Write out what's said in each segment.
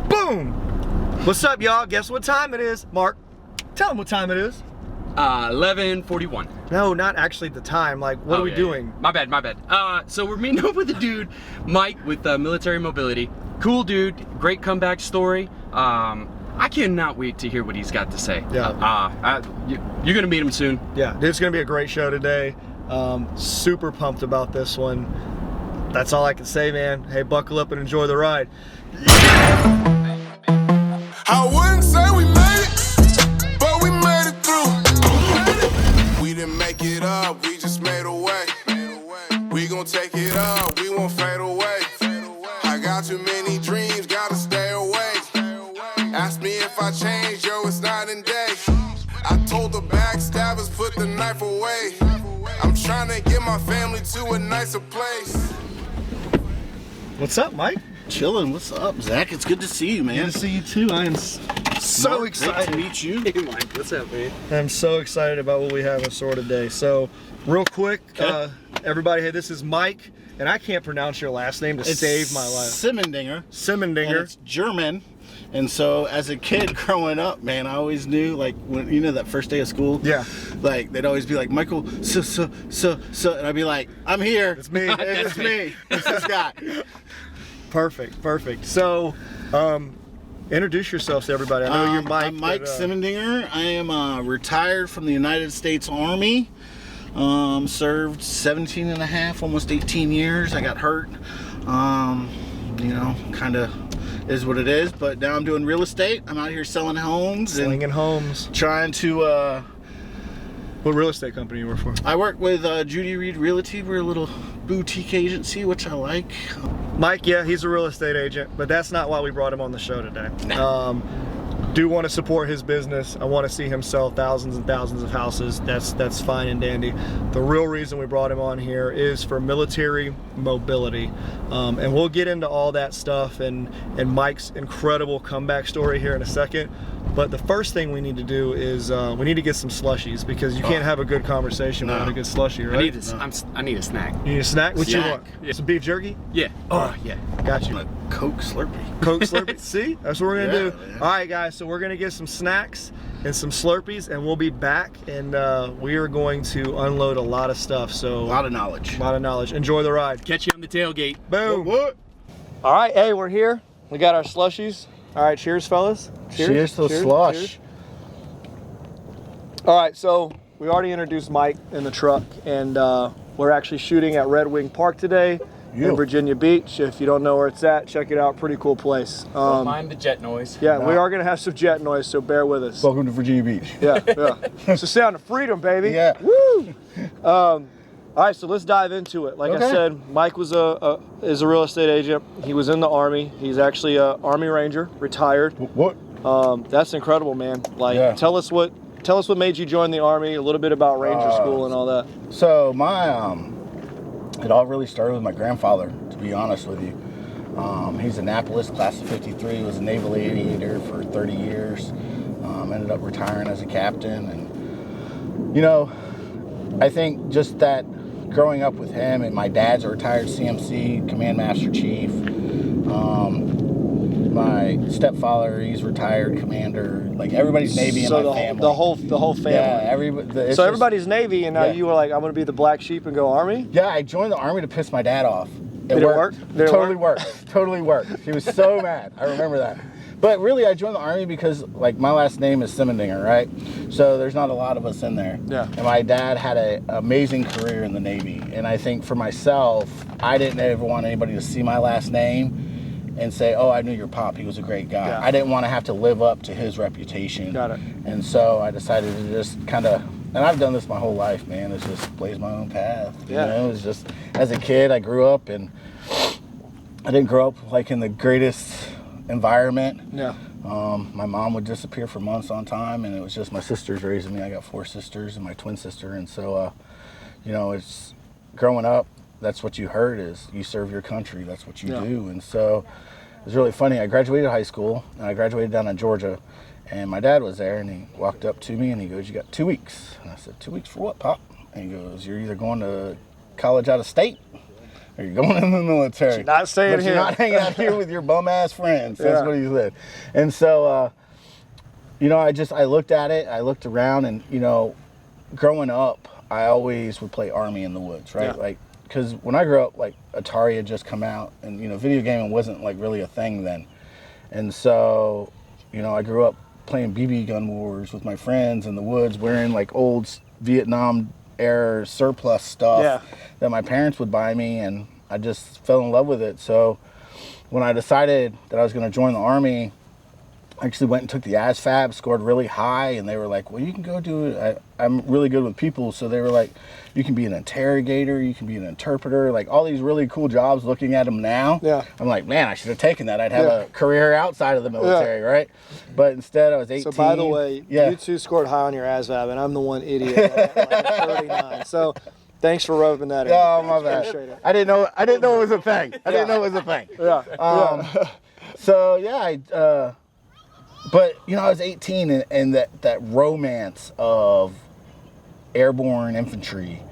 Boom! What's up, y'all? Guess what time it is? Mark, tell them what time it is. 11:41. No, not actually the time. Like, what are we doing? My bad. So we're meeting up with a dude, Mike, with Military Mobility. Cool dude, great comeback story. I cannot wait to hear what he's got to say. Yeah. You're gonna meet him soon. Yeah, it's gonna be a great show today. Super pumped about this one. That's all I can say, man. Hey, buckle up and enjoy the ride. I wouldn't say we made it, but we made it through. We didn't make it up, we just made a way. We gon' take it up, we won't fade away. I got too many dreams, gotta stay awake. Ask me if I changed, yo, it's night and day. I told the backstabbers, put the knife away. I'm trying to get my family to a nicer place. What's up, Mike? Chilling. What's up, Zach? It's good to see you, man. Good to see you too. I am so excited to meet you. Hey, Mike, what's up, man? I'm so excited about what we have in store today. So, real quick, everybody, hey, this is Mike, and I can't pronounce your last name to save my life. Semmendinger. Semmendinger. It's German. And so, as a kid growing up, man, I always knew, like, when you know that first day of school. Yeah. Like they'd always be like, Michael, so, and I'd be like, I'm here. It's me. It's me. It's this guy. Perfect. So, introduce yourselves to everybody. I know you're Mike. I'm Mike Semmendinger. I am retired from the United States Army. Served 17 and a half, almost 18 years. I got hurt. You know, kind of is what it is. But now I'm doing real estate. I'm out here selling homes. Slinging homes. Trying to... What real estate company you work for? I work with Judy Reed Realty. We're a little boutique agency, which I like. Mike, yeah, he's a real estate agent, but that's not why we brought him on the show today. Do want to support his business. I want to see him sell thousands and thousands of houses. That's fine and dandy. The real reason we brought him on here is for military mobility, and we'll get into all that stuff and Mike's incredible comeback story here in a second. But the first thing we need to do is we need to get some slushies, because you can't have a good conversation without a good slushie, right? I need a snack. You need a snack? What you Snack. want? Yeah. Some beef jerky? Yeah. Oh, yeah. Got you. A Coke Slurpee. Coke Slurpee. See? That's what we're gonna do. Man. All right, guys. So we're gonna get some snacks and some Slurpees, and we'll be back, and we are going to unload a lot of stuff. So A lot of knowledge. Enjoy the ride. Catch you on the tailgate. Boom. What? All right. Hey, we're here. We got our slushies. All right. Cheers, fellas. Cheers to slush. Cheers. All right. So we already introduced Mike in the truck, and we're actually shooting at Red Wing Park today. In Virginia Beach. If you don't know where it's at, check it out. Pretty cool place. Don't mind the jet noise. Yeah, we are going to have some jet noise, so bear with us. Welcome to Virginia Beach. Yeah. It's the sound of freedom, baby. Yeah. Woo! All right, so let's dive into it. Like I said, Mike was is a real estate agent. He was in the Army. He's actually an Army Ranger, retired. What? That's incredible, man. Like, tell us what made you join the Army, a little bit about Ranger School and all that. So my it all really started with my grandfather, to be honest with you. He's Annapolis, class of 53, was a naval aviator for 30 years. Ended up retiring as a captain. And, you know, I think just that growing up with him, and my dad's a retired CMC, Command Master Chief. My stepfather, he's retired commander. Like, everybody's Navy in my family. The whole family. Yeah, everybody's Navy, and now you were like, I'm going to be the black sheep and go Army? Yeah, I joined the Army to piss my dad off. Did it work? Totally worked. Totally worked. He was so mad. I remember that. But really, I joined the Army because, like, my last name is Semmendinger, right? So there's not a lot of us in there. Yeah. And my dad had an amazing career in the Navy. And I think for myself, I didn't ever want anybody to see my last name and say, oh, I knew your pop. He was a great guy. Yeah. I didn't want to have to live up to his reputation. Got it. And so I decided to just kind of, and I've done this my whole life, man. It's just blaze my own path. Yeah. You know, it was just, as a kid, I grew up, and I didn't grow up like in the greatest environment. Yeah. My mom would disappear for months on time, and it was just my sisters raising me. I got 4 sisters and my twin sister. And so, you know, it's growing up, that's what you heard is you serve your country. That's what you do. And so it was really funny. I graduated high school, and I graduated down in Georgia, and my dad was there, and he walked up to me and he goes, you got 2 weeks. And I said, 2 weeks for what, Pop? And he goes, you're either going to college out of state or you're going in the military. You're not staying but here. You're not hanging out here with your bum ass friends. That's Yeah. what he said. And so, you know, I looked at it. I looked around, and you know, growing up, I always would play Army in the woods, right? Yeah. Like, because when I grew up, like Atari had just come out, and you know, video gaming wasn't like really a thing then. And so, you know, I grew up playing BB gun wars with my friends in the woods, wearing like old Vietnam era surplus stuff that my parents would buy me, and I just fell in love with it. So when I decided that I was going to join the Army, I actually went and took the ASVAB, scored really high, and they were like, well, you can go do it. I'm really good with people, so they were like, you can be an interrogator, you can be an interpreter, like all these really cool jobs. Looking at them now, I'm like, man, I should have taken that. I'd have a career outside of the military, right? But instead, I was 18. So by the way, you two scored high on your ASVAB, and I'm the one idiot at like 39. So thanks for rubbing that in. Oh, my bad. Appreciate it. I didn't know it was a thing. I didn't know it was a thing. So yeah, but you know, I was 18, and that romance of airborne infantry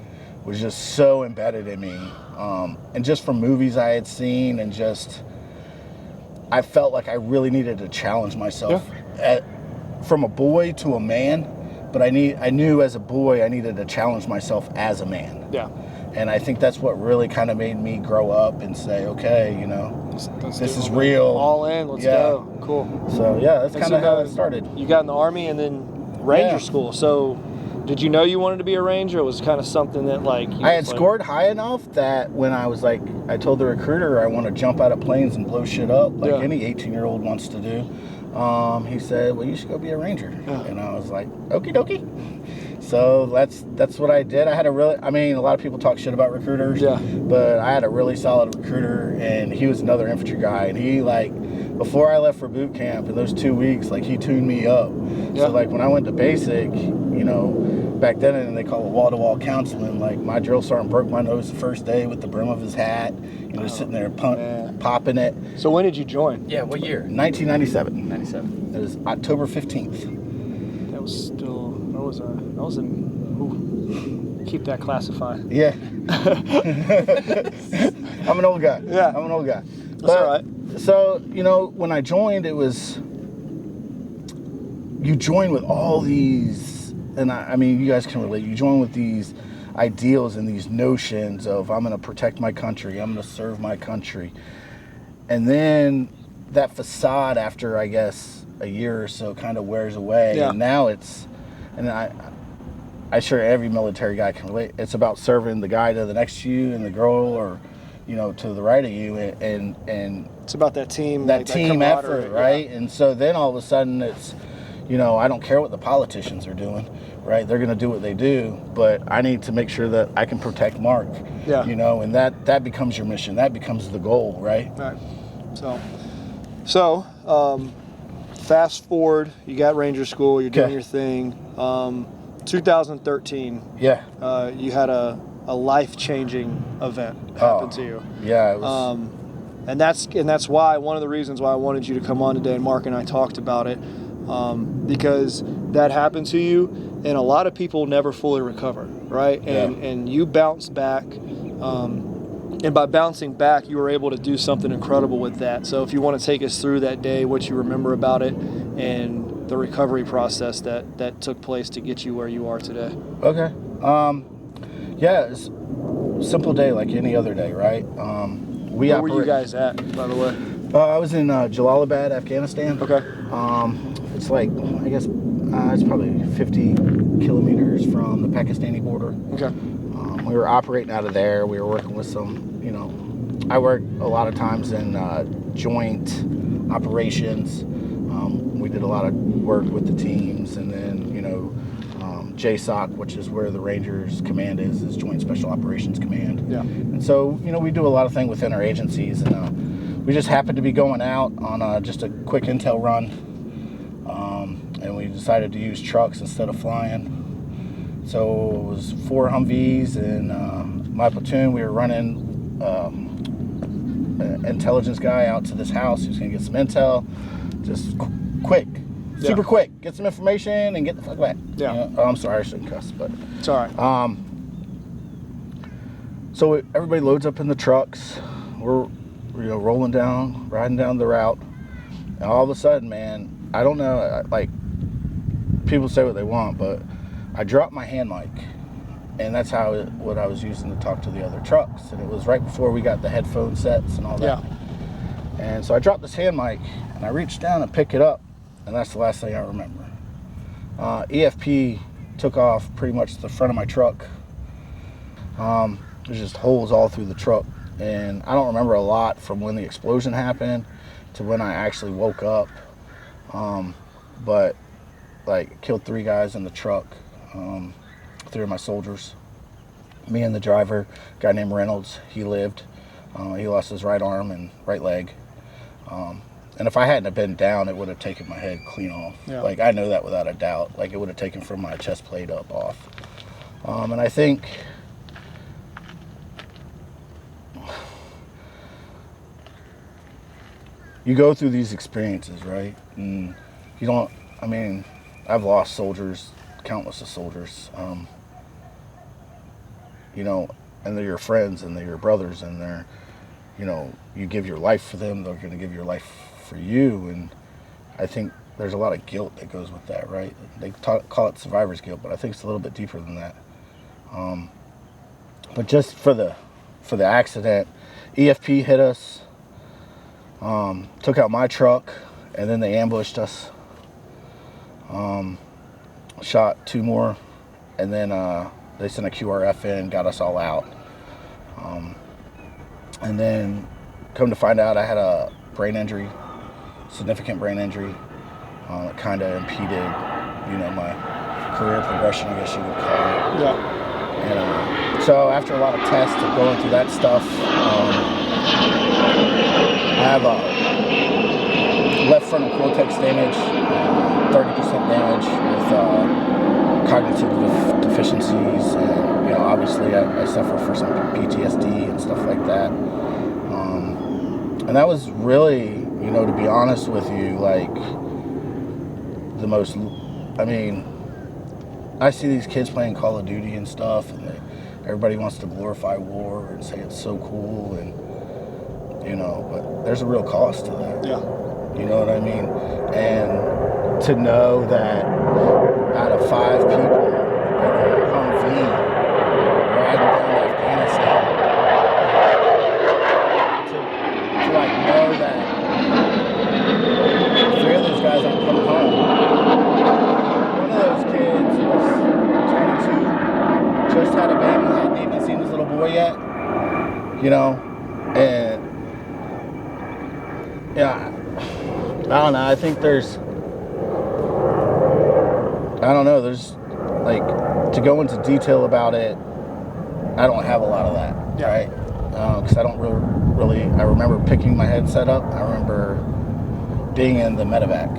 was just so embedded in me, and just from movies I had seen, and just I felt like I really needed to challenge myself from a boy to a man. But I knew as a boy I needed to challenge myself as a man. Yeah. And I think that's what really kind of made me grow up and say, okay, you know, this is real. All in, let's go. Cool. So yeah, that's kind of how it started. You got in the Army and then Ranger school. So did you know you wanted to be a Ranger? It was kind of something that like I had scored high enough that when I was like, I told the recruiter I want to jump out of planes and blow shit up like any 18-year-old wants to do. He said, well, you should go be a Ranger. And I was like, okie dokie. So that's what I did. I had a lot of people talk shit about recruiters, but I had a really solid recruiter, and he was another infantry guy, and he before I left for boot camp in those 2 weeks, he tuned me up. So when I went to basic, you know, back then, and they call it wall-to-wall counseling, my drill sergeant broke my nose the first day with the brim of his hat, you know, sitting there popping it. So when did you join? Yeah, what year? 1997. 97. It was October 15th. That was still, I was in, keep that classified. Yeah. I'm an old guy. Yeah. I'm an old guy. That's all right. So, you know, when I joined, it was, you join with all these, and I mean, you guys can relate, you join with these ideals and these notions of, I'm going to protect my country, I'm going to serve my country. And then that facade after, I guess, a year or so kind of wears away. And now it's, and I'm sure every military guy can relate, it's about serving the guy to the next to you and the girl, or, you know, to the right of you, and it's about that team, that team effort, right? And so then all of a sudden it's, you know, I don't care what the politicians are doing, right? They're going to do what they do, but I need to make sure that I can protect Mark, you know, and that becomes your mission. That becomes the goal, right? Right. So, fast forward, you got Ranger School, you're doing your thing. 2013, you had a life-changing event happen to you. Yeah, it was. And that's why, one of the reasons why I wanted you to come on today, and Mark and I talked about it, because that happened to you, and a lot of people never fully recover, right? And you bounced back, and by bouncing back, you were able to do something incredible with that. So if you want to take us through that day, what you remember about it, and the recovery process that took place to get you where you are today. Okay. Yeah, it's a simple day like any other day, right? Where were you guys at, by the way? I was in Jalalabad, Afghanistan. Okay. It's like, I guess, it's probably 50 kilometers from the Pakistani border. Okay. We were operating out of there. We were working with some, you know, I work a lot of times in joint operations. We did a lot of work with the teams, and then, you know, JSOC, which is where the Rangers Command is Joint Special Operations Command. Yeah. And so, you know, we do a lot of things within our agencies, and we just happened to be going out on just a quick intel run, and we decided to use trucks instead of flying. So it was 4 Humvees, and my platoon, we were running an intelligence guy out to this house. He was going to get some intel, just quick. Super quick. Get some information and get the fuck back. Yeah. You know? Oh, I'm sorry, I shouldn't cuss, but it's all right. So everybody loads up in the trucks. We're rolling down, riding down the route, and all of a sudden, man, I don't know, like, people say what they want, but I dropped my hand mic, and that's what I was using to talk to the other trucks, and it was right before we got the headphone sets and all that. Yeah. And so I dropped this hand mic, and I reached down and picked it up, and that's the last thing I remember. EFP took off pretty much the front of my truck. There's just holes all through the truck, and I don't remember a lot from when the explosion happened to when I actually woke up. But like, killed 3 guys in the truck, 3 of my soldiers. Me and the driver, a guy named Reynolds, he lived. He lost his right arm and right leg. And if I hadn't have been down, it would have taken my head clean off. Yeah. Like, I know that without a doubt. Like, it would have taken from my chest plate up off. And I think you go through these experiences, right? And you don't, I mean, I've lost soldiers, countless of soldiers, you know, and they're your friends and they're your brothers, and they're, you know, you give your life for them, they're going to give your life for you. And I think there's a lot of guilt that goes with that, right? They call it survivor's guilt, but I think it's a little bit deeper than that. But just for the accident, EFP hit us, took out my truck, and then they ambushed us, shot 2 more, and then they sent a QRF in, got us all out. And then come to find out, I had a brain injury, significant brain injury. It kind of impeded, you know, my career progression, I guess you would call it. Yeah. And so after a lot of tests of going through that stuff, I have a left frontal cortex damage, 30% damage with cognitive deficiencies, and, you know, obviously I suffer from some PTSD and stuff like that. And that was really, you know, to be honest with you, like, the most, I mean, I see these kids playing Call of Duty and stuff, and everybody wants to glorify war and say it's so cool, and, you know, but there's a real cost to that. Yeah. You know what I mean? And to know that out of 5 people in a Humvee riding down to Afghanistan, to like know that 3 of those guys aren't coming home. One of those kids was 22, just had a baby, hadn't even seen his little boy yet, you know, and yeah, I don't know, I think there's like, to go into detail about it, I don't have a lot of that, Yeah. right? Because I don't really, I remember picking my headset up, I remember being in the medevac,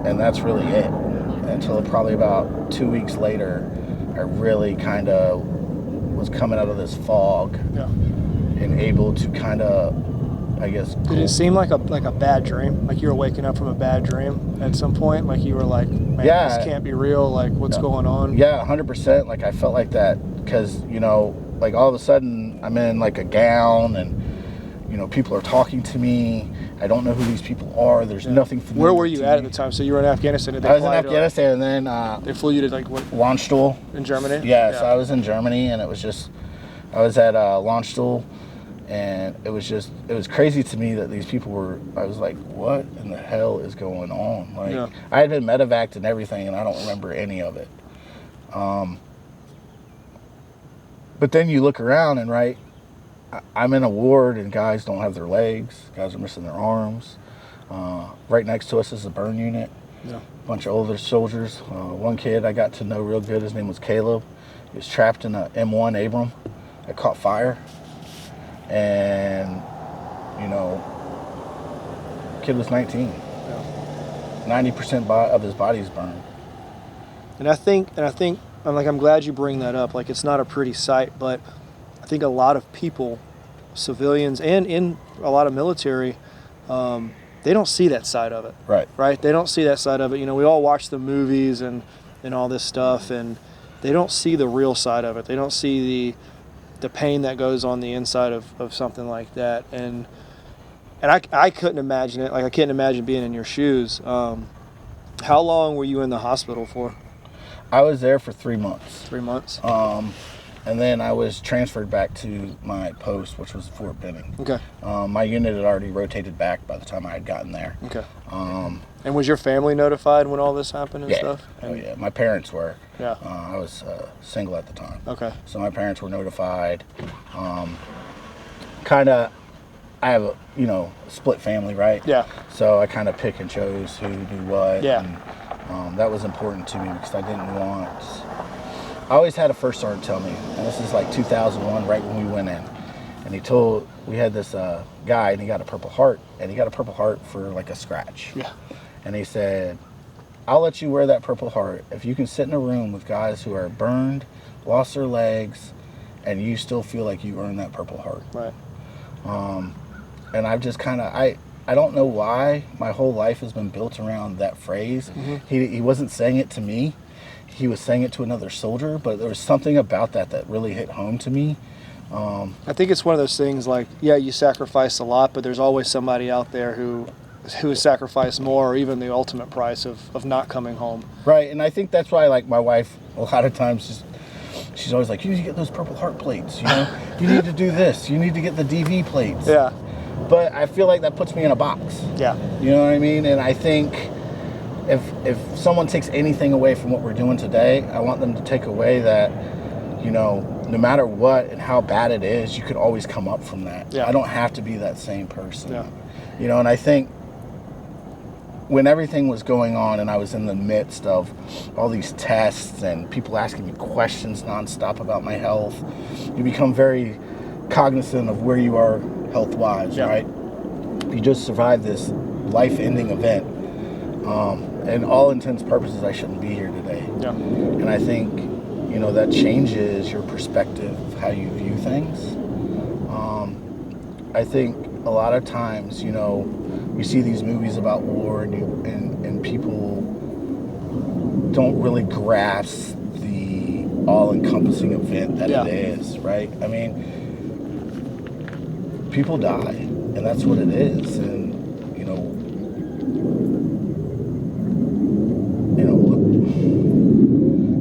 and that's really it. Until probably about 2 weeks later, I really kind of was coming out of this fog, Yeah. and able to kind of, I guess. Did it seem like a bad dream? Like you were waking up from a bad dream at some point? Like you were like, man, Yeah. this can't be real. Like, what's going on? Yeah, 100%. Like, I felt like that because, you know, like, all of a sudden I'm in like a gown, and, you know, people are talking to me. I don't know who these people are. There's nothing familiar. Where were you to at me. the time? So you were in Afghanistan. Did they I was in fly to, Afghanistan, and then they flew you to like what, Landstuhl. in Germany? Yeah, so I was in Germany, and it was just, I was at Landstuhl, and it was crazy to me that these people were, I was like, what in the hell is going on? Like, Yeah. I had been medevaced and everything, and I don't remember any of it. But then you look around, and right, I'm in a ward, and guys don't have their legs, guys are missing their arms. Right next to us is a burn unit. Yeah. A bunch of older soldiers. One kid I got to know real good, his name was Caleb. He was trapped in a M1 Abram that caught fire. And, you know, kid was 19. Yeah. 90% of his body is burned. And I think, I'm glad you bring that up. Like, it's not a pretty sight, but I think a lot of people, civilians and in a lot of military, they don't see that side of it. Right. They don't see that side of it. You know, we all watch the movies and all this stuff, and they don't see the real side of it. They don't see the pain that goes on the inside of something like that. And I couldn't imagine it. Like, I couldn't imagine being in your shoes. How long were you in the hospital for? I was there for 3 months. 3 months. And then I was transferred back to my post, which was Fort Benning. Okay. My unit had already rotated back by the time I had gotten there. Okay. And was your family notified when all this happened and stuff? Oh, yeah. My parents were. Yeah. I was single at the time. Okay. So my parents were notified. Kind of, I have a, split family, right? Yeah. So I kind of pick and chose who knew what. Yeah. And that was important to me because I didn't want... I always had a first sergeant tell me, and this is like 2001, right when we went in. And we had this guy, and he got a Purple Heart, and he got a Purple Heart for like a scratch. Yeah. And he said, I'll let you wear that Purple Heart if you can sit in a room with guys who are burned, lost their legs, and you still feel like you earned that Purple Heart. Right. And I've just kind of, I don't know why my whole life has been built around that phrase. Mm-hmm. He wasn't saying it to me. He was saying it to another soldier, but there was something about that really hit home to me. I think it's one of those things like, yeah, you sacrifice a lot, but there's always somebody out there who has sacrificed more, or even the ultimate price of not coming home. Right, and I think that's why, like, my wife, a lot of times, she's always like, you need to get those Purple Heart plates, you need to do this, you need to get the DV plates. Yeah. But I feel like that puts me in a box. Yeah. You know what I mean? And I think if someone takes anything away from what we're doing today, I want them to take away that, no matter what and how bad it is, you could always come up from that. Yeah. I don't have to be that same person. Yeah. And I think when everything was going on and I was in the midst of all these tests and people asking me questions nonstop about my health, you become very cognizant of where you are health-wise, yeah. right? You just survived this life-ending event. And all intents and purposes, I shouldn't be here today. Yeah. And I think, that changes your perspective of how you view things. I think a lot of times, we see these movies about war and people don't really grasp the all-encompassing event that it is, right? I mean, people die, and that's what it is. And,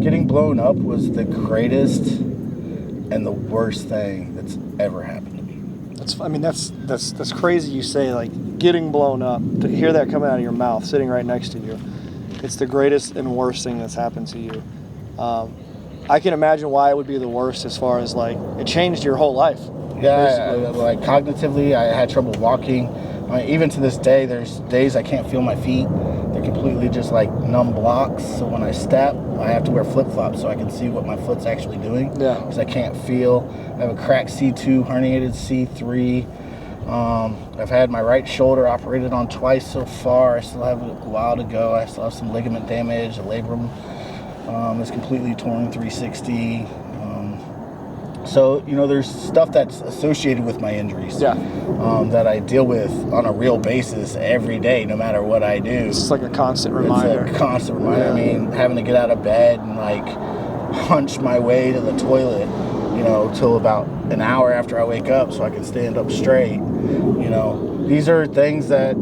getting blown up was the greatest and the worst thing that's ever happened to me. That's crazy you say, like, getting blown up. To hear that coming out of your mouth, sitting right next to you, it's the greatest and worst thing that's happened to you. I can imagine why it would be the worst, as far as, like, it changed your whole life. Yeah, like, cognitively, I had trouble walking. I mean, even to this day, there's days I can't feel my feet. They're completely just like numb blocks. So when I step, I have to wear flip-flops so I can see what my foot's actually doing. Yeah. Because I can't feel. I have a cracked C2, herniated C3. I've had my right shoulder operated on twice so far. I still have a while to go. I still have some ligament damage. The labrum is completely torn 360. So, there's stuff that's associated with my injuries that I deal with on a real basis every day, no matter what I do. It's like a constant reminder. It's a constant reminder. I mean, having to get out of bed and, like, hunch my way to the toilet, till about an hour after I wake up so I can stand up straight. These are things that,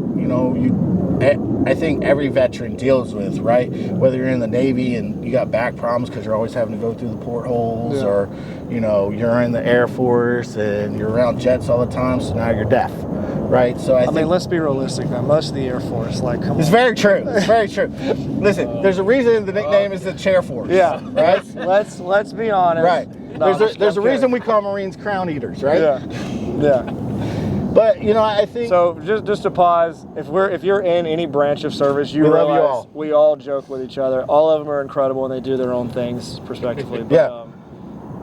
I think every veteran deals with, right? Whether you're in the Navy and you got back problems because you're always having to go through the portholes, or, you're in the Air Force and you're around jets all the time, so now you're deaf, right? So I think, let's be realistic now. Most of the Air Force, like, come on. It's very true. It's very true. Listen, there's a reason the nickname is the Chair Force. Yeah. Right? Let's be honest. Right. No, There's a reason we call Marines crown eaters, right? Yeah. But I think so. Just to pause, if you're in any branch of service, you we realize love you all. We all joke with each other. All of them are incredible and they do their own things, respectively. But,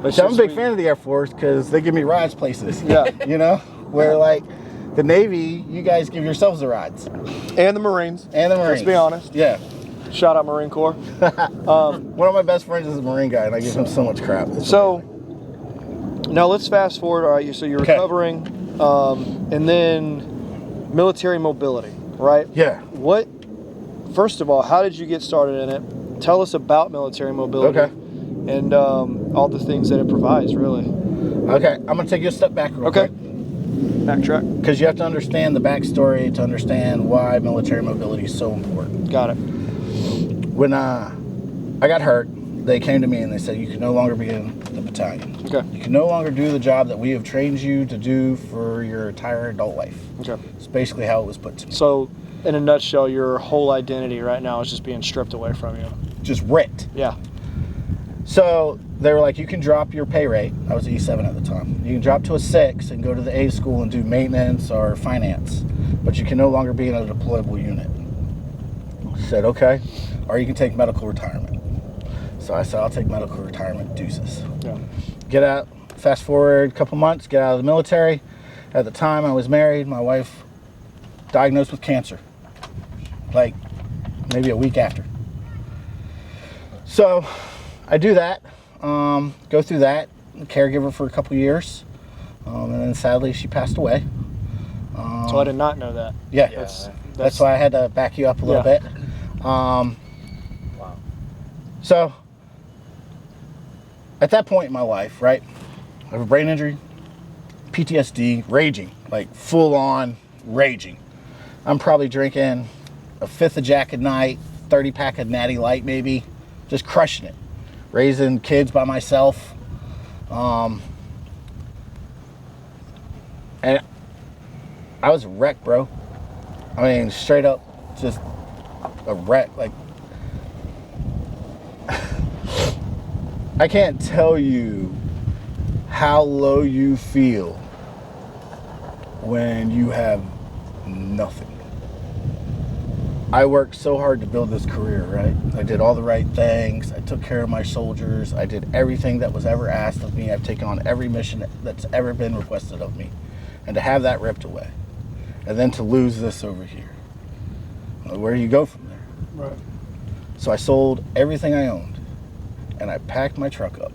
but I'm a big fan of the Air Force because they give me rides places. Yeah. Where, like, the Navy, you guys give yourselves the rides. And the Marines. Let's be honest. Yeah. Shout out Marine Corps. One of my best friends is a Marine guy, and I give him so much crap. So now let's fast forward. All right, so you're recovering, and then military mobility, right? Yeah. First of all, how did you get started in it? Tell us about military mobility. Okay. And all the things that it provides, really. Okay, I'm gonna take you a step back real Okay. quick. Backtrack. Because you have to understand the backstory to understand why military mobility is so important. Got it. When I got hurt, they came to me and they said, you can no longer be in the battalion. Okay. You can no longer do the job that we have trained you to do for your entire adult life. Okay. It's basically how it was put to me. So, in a nutshell, your whole identity right now is just being stripped away from you. Just ripped. Yeah. So they were like, you can drop your pay rate. I was E7 at the time. You can drop to a 6 and go to the A school and do maintenance or finance, but you can no longer be in a deployable unit. I said, okay. Or you can take medical retirement. So I said, I'll take medical retirement, deuces. Yeah. Get out, fast forward a couple months, get out of the military. At the time I was married, my wife diagnosed with cancer. Like maybe a week after. So I do that, go through that, caregiver for a couple years, and then sadly she passed away. So I did not know that. Yeah, That's why I had to back you up a little bit. Wow. So at that point in my life, right, I have a brain injury, PTSD, raging, like full on raging. I'm probably drinking a 5th of Jack at night, 30 pack of Natty Light maybe, just crushing it. Raising kids by myself. And I was a wreck, bro. I mean, straight up, just a wreck. Like, I can't tell you how low you feel when you have nothing. I worked so hard to build this career, right? I did all the right things. I took care of my soldiers. I did everything that was ever asked of me. I've taken on every mission that's ever been requested of me. And to have that ripped away. And then to lose this over here. Where do you go from there? Right. So I sold everything I owned. And I packed my truck up.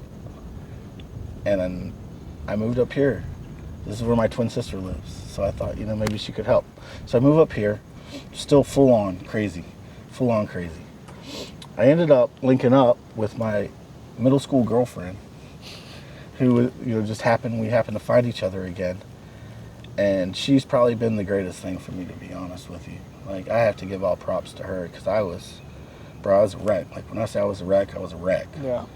And then I moved up here. This is where my twin sister lives. So I thought, maybe she could help. So I moved up here. Still full on crazy. I ended up linking up with my middle school girlfriend who, we happened to find each other again. And she's probably been the greatest thing for me, to be honest with you. Like, I have to give all props to her because I was a wreck. Like, when I say I was a wreck, I was a wreck. Yeah.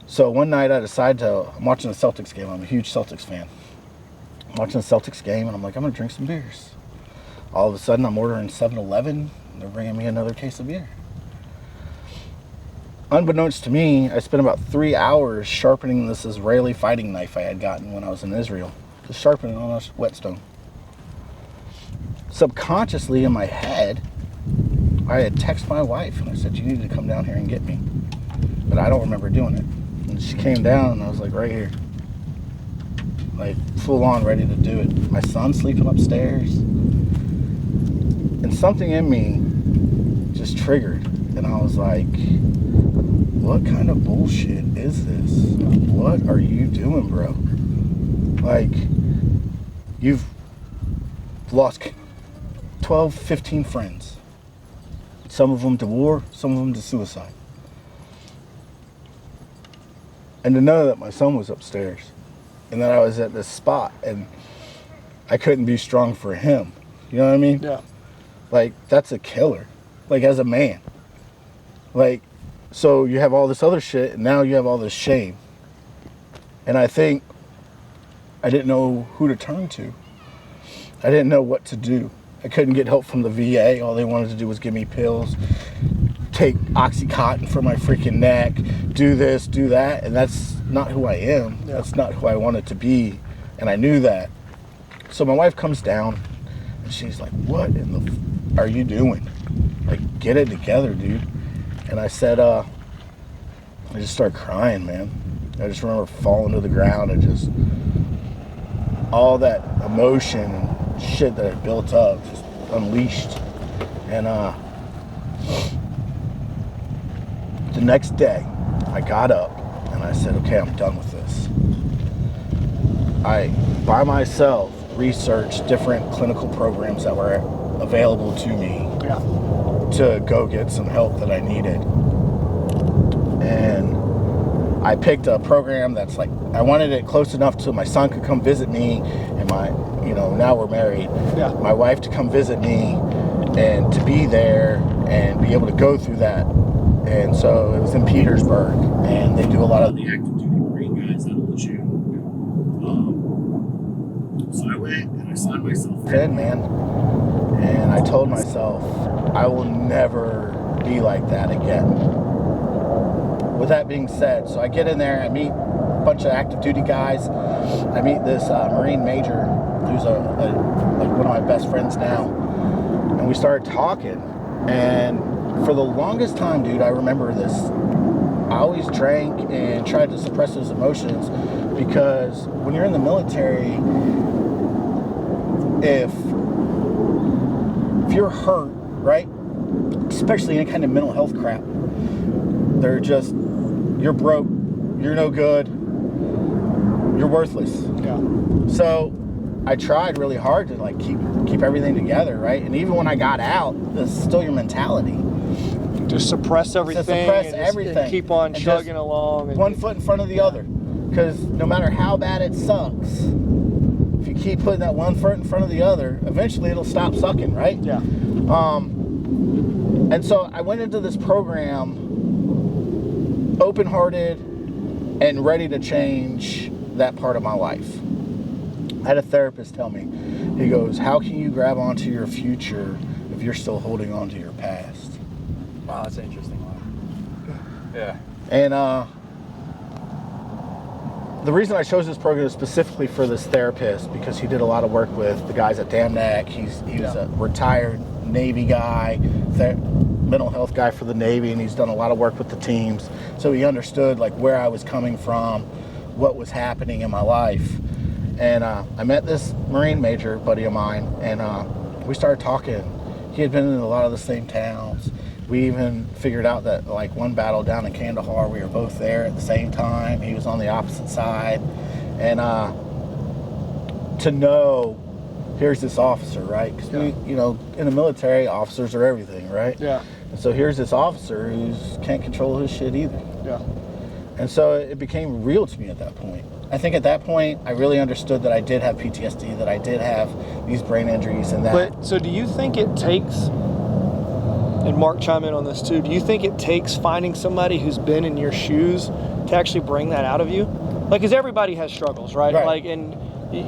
So one night I'm watching the Celtics game. I'm a huge Celtics fan. I'm watching the Celtics game and I'm like, I'm going to drink some beers. All of a sudden, I'm ordering 7-Eleven, and they're bringing me another case of beer. Unbeknownst to me, I spent about 3 hours sharpening this Israeli fighting knife I had gotten when I was in Israel. Just sharpening it on a whetstone. Subconsciously in my head, I had texted my wife, and I said, you need to come down here and get me. But I don't remember doing it. And she came down, and I was like, right here. Like, full on ready to do it. My son's sleeping upstairs. And something in me just triggered. And I was like, what kind of bullshit is this? What are you doing, bro? Like, you've lost 12, 15 friends. Some of them to war, some of them to suicide. And to know that my son was upstairs. And that I was at this spot. And I couldn't be strong for him. You know what I mean? Yeah. Like, that's a killer. Like, as a man. Like, so you have all this other shit, and now you have all this shame. And I think I didn't know who to turn to. I didn't know what to do. I couldn't get help from the VA. All they wanted to do was give me pills, take Oxycontin for my freaking neck, do this, do that. And that's not who I am. Yeah. That's not who I wanted to be. And I knew that. So my wife comes down, and she's like, what in the are you doing? Like, get it together, dude. And I said, I just started crying, man. I just remember falling to the ground and just all that emotion and shit that had built up just unleashed. And the next day I got up and I said, okay, I'm done with this. I, by myself, researched different clinical programs that were available to me to go get some help that I needed. And I picked a program that's like, I wanted it close enough so my son could come visit me, and now we're married. Yeah. My wife to come visit me and to be there and be able to go through that. And so it was in Petersburg, and they do a lot of the active duty Marine guys out of the June. So I went and I signed myself in, man. And I told myself, I will never be like that again. With that being said, so I get in there, I meet a bunch of active duty guys. I meet this Marine major who's like one of my best friends now. And we started talking. And for the longest time, dude, I remember this. I always drank and tried to suppress those emotions, because when you're in the military, if you're hurt, right, especially any kind of mental health crap, they're just, you're broke, you're no good, you're worthless. Yeah. So I tried really hard to like keep everything together, right? And even when I got out, that's still your mentality. Just suppress everything. Everything. And keep on and chugging along. And one foot in front of the other. Because no matter how bad it sucks, if you keep putting that one foot in front of the other, eventually it'll stop sucking, right? Yeah. And so I went into this program open-hearted and ready to change that part of my life. I had a therapist tell me, he goes, how can you grab onto your future if you're still holding on to your past? Wow, that's an interesting one. Yeah. And the reason I chose this program is specifically for this therapist, because he did a lot of work with the guys at Dam Neck. He was a retired Navy guy, mental health guy for the Navy, and he's done a lot of work with the teams. So he understood like where I was coming from, what was happening in my life. And I met this Marine major buddy of mine, and we started talking. He had been in a lot of the same towns. We even figured out that like one battle down in Kandahar, we were both there at the same time. He was on the opposite side. And to know, here's this officer, right? Because we, in the military, officers are everything, right? Yeah. And so here's this officer who can't control his shit either. Yeah. And so it became real to me at that point. I think at that point, I really understood that I did have PTSD, that I did have these brain injuries and that. But so do you think it takes, and Mark chime in on this too, do you think it takes finding somebody who's been in your shoes to actually bring that out of you? Like, because everybody has struggles, right? Like, and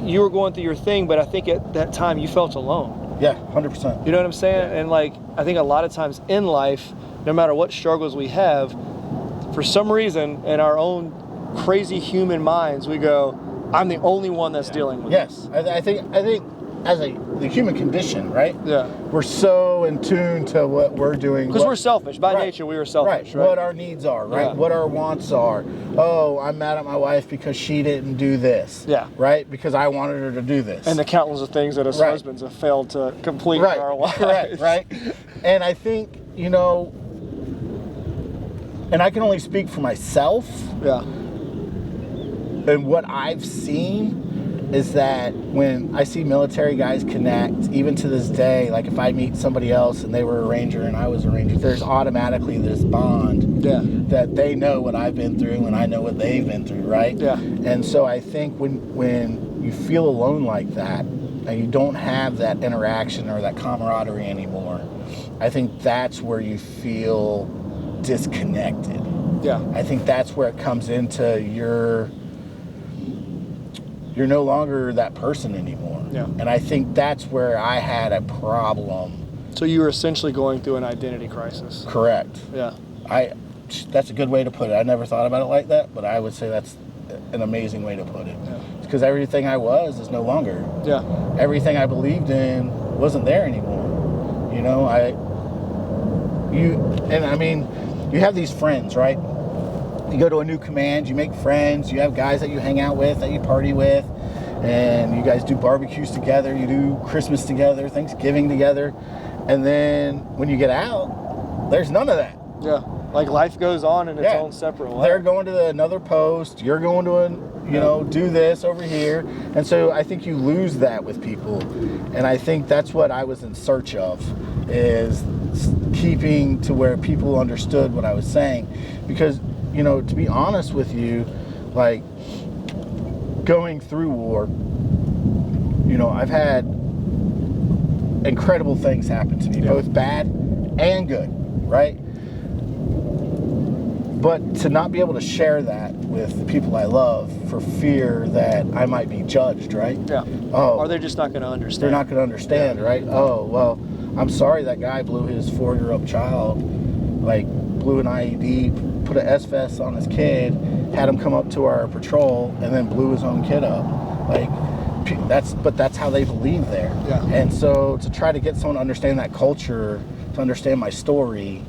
you were going through your thing, but I think at that time you felt alone. Yeah, 100%. You know what I'm saying? Yeah. And like, I think a lot of times in life, no matter what struggles we have, for some reason in our own crazy human minds, we go, I'm the only one that's dealing with this. I think as the human condition, right? Yeah. We're so in tune to what we're doing. Because we're selfish. By nature, we were selfish, right? What our needs are, right? Yeah. What our wants are. Oh, I'm mad at my wife because she didn't do this. Yeah. Right? Because I wanted her to do this. And the countless of things that as husbands have failed to complete in our lives. Right. And I think, and I can only speak for myself. Yeah. And what I've seen is that when I see military guys connect, even to this day, like if I meet somebody else and they were a Ranger and I was a Ranger, there's automatically this bond that they know what I've been through and I know what they've been through, right? Yeah. And so I think when you feel alone like that and you don't have that interaction or that camaraderie anymore, I think that's where you feel disconnected. Yeah. I think that's where it comes into you're no longer that person anymore. Yeah. And I think that's where I had a problem. So you were essentially going through an identity crisis. Correct. Yeah. That's a good way to put it. I never thought about it like that, but I would say that's an amazing way to put it. Yeah. Because everything I was is no longer. Yeah. Everything I believed in wasn't there anymore. You have these friends, right? You go to a new command, you make friends, you have guys that you hang out with, that you party with, and you guys do barbecues together, you do Christmas together, Thanksgiving together, and then when you get out, there's none of that. Yeah. Like life goes on in its own separate way. They're going to another post, you're going to do this over here, and so I think you lose that with people, and I think that's what I was in search of, is keeping to where people understood what I was saying, because you know, to be honest with you, like, going through war, you know, I've had incredible things happen to me, both bad and good, right? But to not be able to share that with the people I love for fear that I might be judged, right? Yeah. Oh, Or they're just not going to understand. they're not going to understand, right? Oh, well, I'm sorry that guy blew his 4-year-old child, like, blew an IED, put an S-vest on his kid, had him come up to our patrol, and then blew his own kid up. Like, that's how they believe there. Yeah. And so to try to get someone to understand that culture, to understand my story,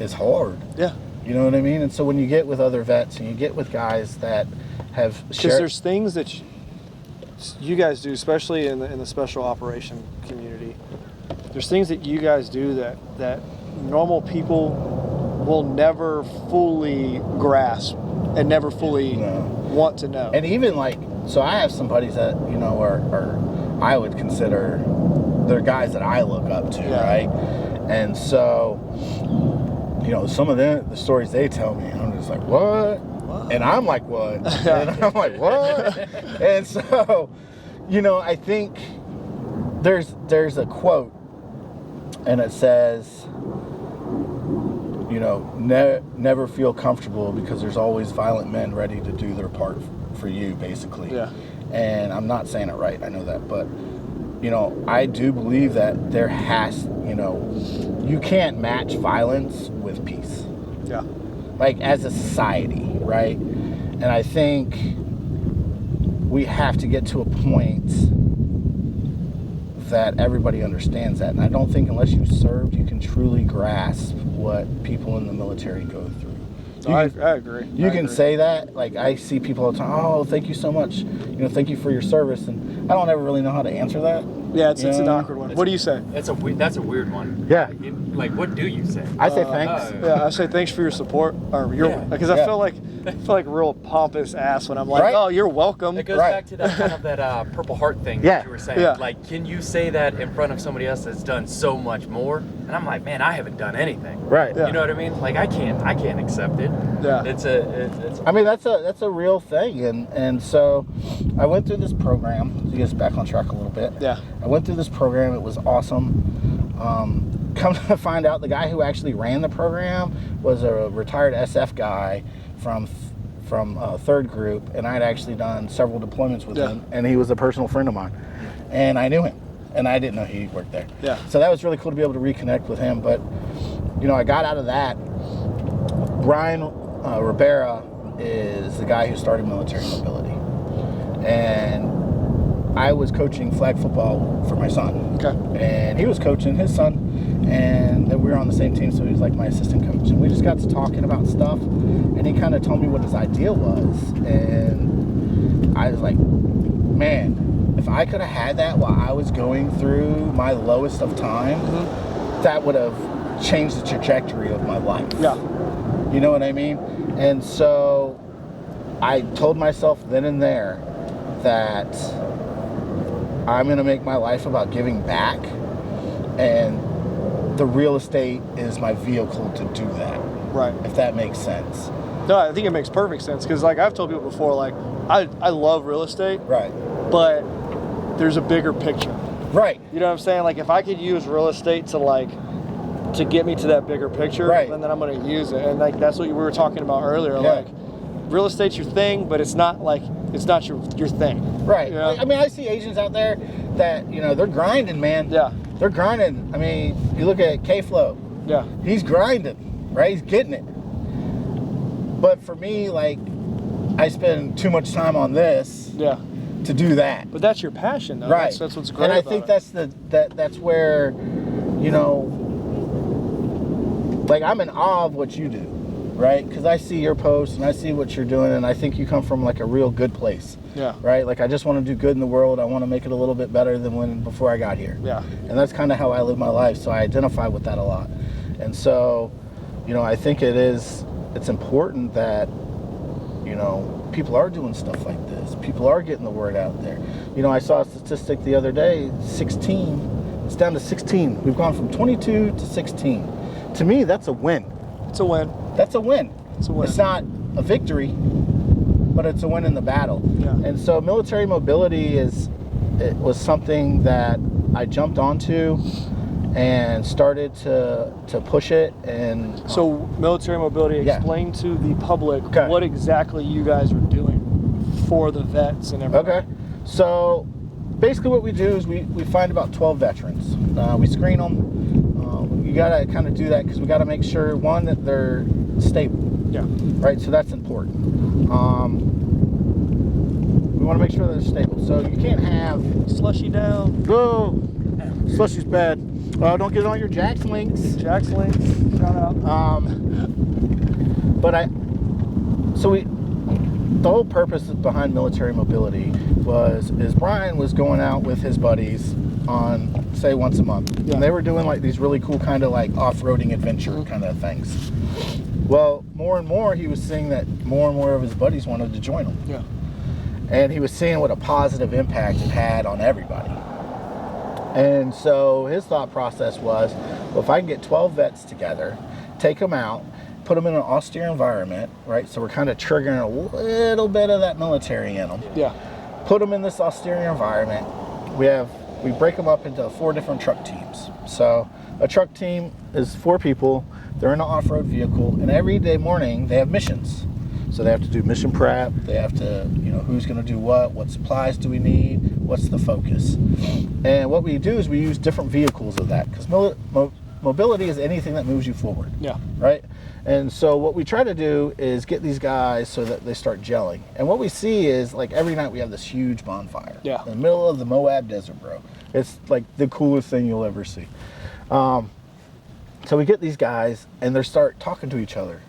is hard. Yeah. You know what I mean? And so when you get with other vets and you get with guys that have shared... Because there's things that you guys do, especially in the special operation community, there's things that you guys do that normal people will never fully grasp and never fully want to know. And even like, so I have some buddies that, you know, are I would consider, they're guys that I look up to, right? And so, you know, some of the stories they tell me, I'm just like, what? And I'm like, what? And I'm like, what? And so, you know, I think there's a quote, and it says, you know, never feel comfortable because there's always violent men ready to do their part for you, basically. Yeah. And I'm not saying it right, I know that, but, you know, I do believe that there has, you know, you can't match violence with peace. Yeah. Like, as a society, right? And I think we have to get to a point that everybody understands that. And I don't think unless you've served, you can truly grasp what people in the military go through. I agree. You can say that. Like, I see people all the time, oh, thank you so much. You know, thank you for your service. And I don't ever really know how to answer that. Yeah, it's an awkward one. What do you say? That's a weird one. Yeah. Like, what do you say? I say thanks. Yeah, I say thanks for your support, or because I feel like a real pompous ass when I'm like, oh, you're welcome. It goes back to that kind of that Purple Heart thing that you were saying. Yeah. Like, can you say that in front of somebody else that's done so much more? And I'm like, man, I haven't done anything. Right. Yeah. You know what I mean? Like, I can't accept it. Yeah. It's I mean, that's a real thing, and so I went through this program to get us back on track a little bit. Yeah. I went through this program. It was awesome. Come to find out, the guy who actually ran the program was a retired SF guy from third group, and I had actually done several deployments with him, and he was a personal friend of mine, and I knew him, and I didn't know he worked there. Yeah. So that was really cool to be able to reconnect with him. But you know, I got out of that. Brian Ribera is the guy who started military mobility, and I was coaching flag football for my son. Okay. And he was coaching his son, and then we were on the same team, so he was like my assistant coach. And we just got to talking about stuff, and he kind of told me what his idea was, and I was like, man, if I could have had that while I was going through my lowest of time, that would have changed the trajectory of my life. Yeah. You know what I mean? And so I told myself then and there that I'm going to make my life about giving back, and the real estate is my vehicle to do that. Right. If that makes sense. No, I think it makes perfect sense, because like I've told people before, like I love real estate. Right. But there's a bigger picture. Right. You know what I'm saying? Like, if I could use real estate to get me to that bigger picture, then I'm going to use it. And like that's what we were talking about earlier. Like, real estate's your thing, but it's not your thing. Right. You know? I mean, I see Asians out there that, you know, they're grinding, man. Yeah. They're grinding. I mean, you look at K-Flow. Yeah. He's grinding, right? He's getting it. But for me, like, I spend too much time on this. Yeah. To do that. But that's your passion, though. Right. That's what's great. And I about think it. that's where, you know, like, I'm in awe of what you do, right? Because I see your posts and I see what you're doing, and I think you come from like a real good place. Yeah. Right? Like, I just want to do good in the world. I want to make it a little bit better than before I got here. Yeah. And that's kind of how I live my life. So I identify with that a lot. And so, you know, I think it's important that, you know, people are doing stuff like this. People are getting the word out there. You know, I saw a statistic the other day, 16. It's down to 16. We've gone from 22 to 16. To me, that's a win. It's a win. That's a win. win. It's not a victory, but it's a win in the battle. Yeah. And so military mobility it was something that I jumped onto and started to push it. And So military mobility, Yeah. explain to the public Okay. what exactly you guys are doing for the vets and everything. Okay. So basically what we do is we find about 12 veterans. We screen them. You got to kind of do that because we got to make sure, one, that they're stable. Yeah. Right? So that's important. We want to make sure that they're stable. So you can't have... Slushy down. Oh, slushy's bad. Don't get on your Jack's links. Jack's links. Shout out. The whole purpose behind military mobility is Brian was going out with his buddies on, say, once a month. Yeah. And they were doing like these really cool kind of like off-roading adventure kind of things. Well, more and more he was seeing that more and more of his buddies wanted to join him. Yeah. And he was seeing what a positive impact it had on everybody. And so his thought process was, well, if I can get 12 vets together, take them out, put them in an austere environment, right? So we're kind of triggering a little bit of that military in them. Yeah. Put them in this austere environment. We break them up into 4 different truck teams. So a truck team is 4 people. They're in an off-road vehicle, and every day morning they have missions. So they have to do mission prep. They have to, who's going to do what supplies do we need, what's the focus. And what we do is we use different vehicles of that, because mobility is anything that moves you forward. Yeah. Right? And so what we try to do is get these guys so that they start gelling. And what we see is, like, every night we have this huge bonfire. Yeah. In the middle of the Moab desert, bro. It's like the coolest thing you'll ever see. So we get these guys and they start talking to each other.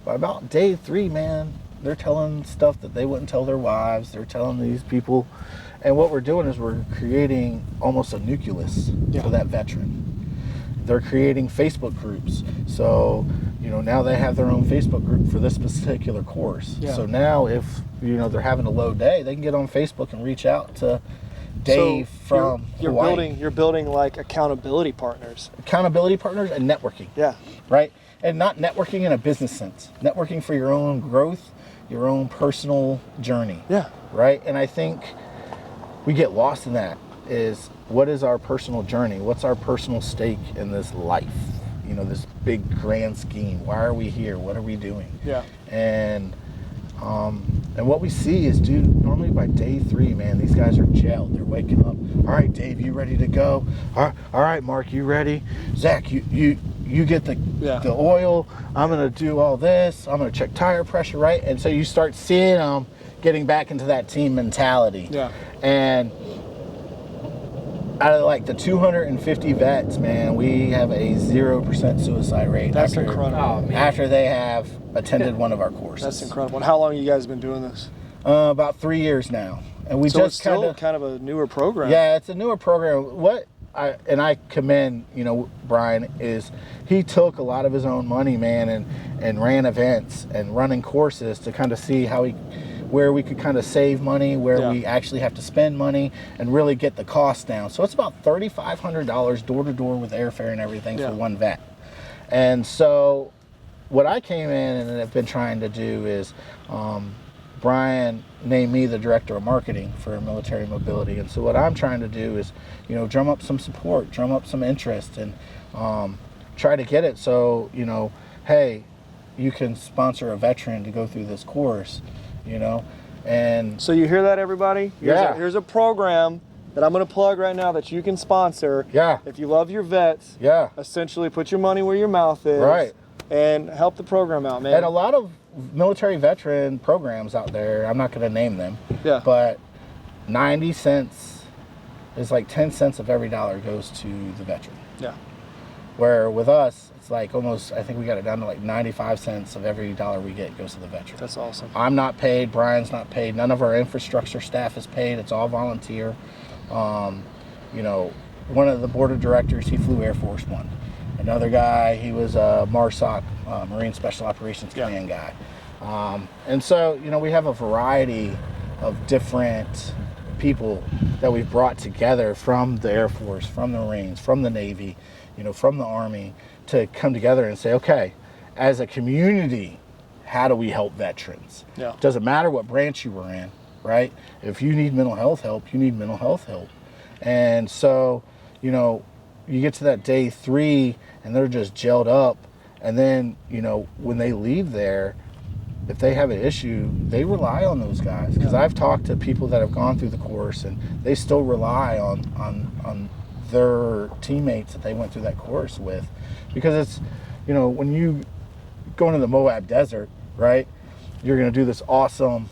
By about day 3, man, they're telling stuff that they wouldn't tell their wives. They're telling these people. And what we're doing is we're creating almost a nucleus for that veteran. They're creating Facebook groups. So, now they have their own Facebook group for this particular course. Yeah. So now if, they're having a low day, they can get on Facebook and reach out to Dave from Hawaii. You're building like accountability partners. Accountability partners and networking. Yeah. Right? And not networking in a business sense. Networking for your own growth, your own personal journey. Yeah. Right? And I think we get lost in that, is what is our personal journey? What's our personal stake in this life? This big grand scheme. Why are we here? What are we doing? Yeah. And what we see is, dude, normally by day 3, man, these guys are gelled. They're waking up. All right, Dave, you ready to go? All right, Mark, you ready? Zach, you get the oil. I'm gonna do all this. I'm gonna check tire pressure, right? And so you start seeing them getting back into that team mentality. Yeah. And out of like the 250 vets, man, we have a 0% suicide rate. That's incredible. After they have attended one of our courses. That's incredible. And how long have you guys been doing this? About 3 years now, and we So just it's still kind of a newer program. Yeah, it's a newer program. I commend, Brian, is he took a lot of his own money, man, and ran events and running courses to kind of see where we could kind of save money, where we actually have to spend money, and really get the cost down. So it's about $3,500 door to door with airfare and everything for one vet. And so what I came in and have been trying to do is, Brian named me the director of marketing for military mobility. And so what I'm trying to do is, drum up some support, drum up some interest, and try to get it so, hey, you can sponsor a veteran to go through this course, and So you hear that, everybody? Here's a program that I'm going to plug right now that you can sponsor. Yeah. If you love your vets, essentially put your money where your mouth is. Right. And help the program out, man. And a lot of military veteran programs out there, I'm not going to name them, but 90 cents is like 10 cents of every dollar goes to the veteran. Yeah. Where with us, it's like almost, I think we got it down to like 95 cents of every dollar we get goes to the veteran. That's awesome. I'm not paid, Brian's not paid, none of our infrastructure staff is paid, it's all volunteer. One of the board of directors, he flew Air Force One. Another guy, he was a MARSOC, Marine Special Operations Command guy. And so, we have a variety of different people that we've brought together from the Air Force, from the Marines, from the Navy, from the Army, to come together and say, okay, as a community, how do we help veterans? Yeah. Doesn't matter what branch you were in, right? If you need mental health help, you need mental health help. And so, you know, you get to that day 3 and they're just gelled up. And then, you know, when they leave there, if they have an issue, they rely on those guys. Because I've talked to people that have gone through the course and they still rely on their teammates that they went through that course with. Because it's, you know, when you go into the Moab desert, right, you're going to do this awesome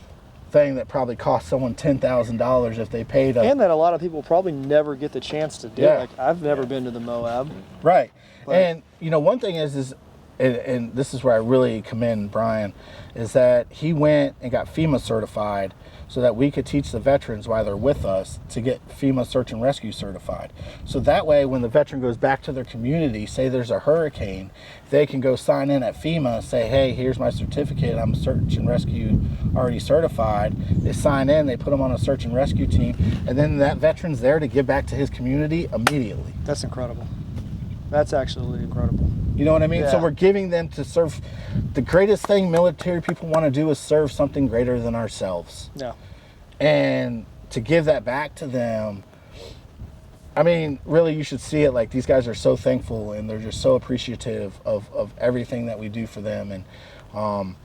thing that probably cost someone $10,000 if they paid And that a lot of people probably never get the chance to do. Yeah. Like, I've never been to the Moab. Right. But- And, you know, one thing is and this is where I really commend Brian, is that he went and got FEMA certified so that we could teach the veterans while they're with us to get FEMA search and rescue certified. So that way, when the veteran goes back to their community, say there's a hurricane, they can go sign in at FEMA, say, hey, here's my certificate, I'm search and rescue already certified. They sign in, they put them on a search and rescue team, and then that veteran's there to give back to his community immediately. That's incredible. That's absolutely incredible. You know what I mean? Yeah. So we're giving them to serve. The greatest thing military people want to do is serve something greater than ourselves. Yeah. And to give that back to them, I mean, really, you should see it like these guys are so thankful and they're just so appreciative of everything that we do for them. And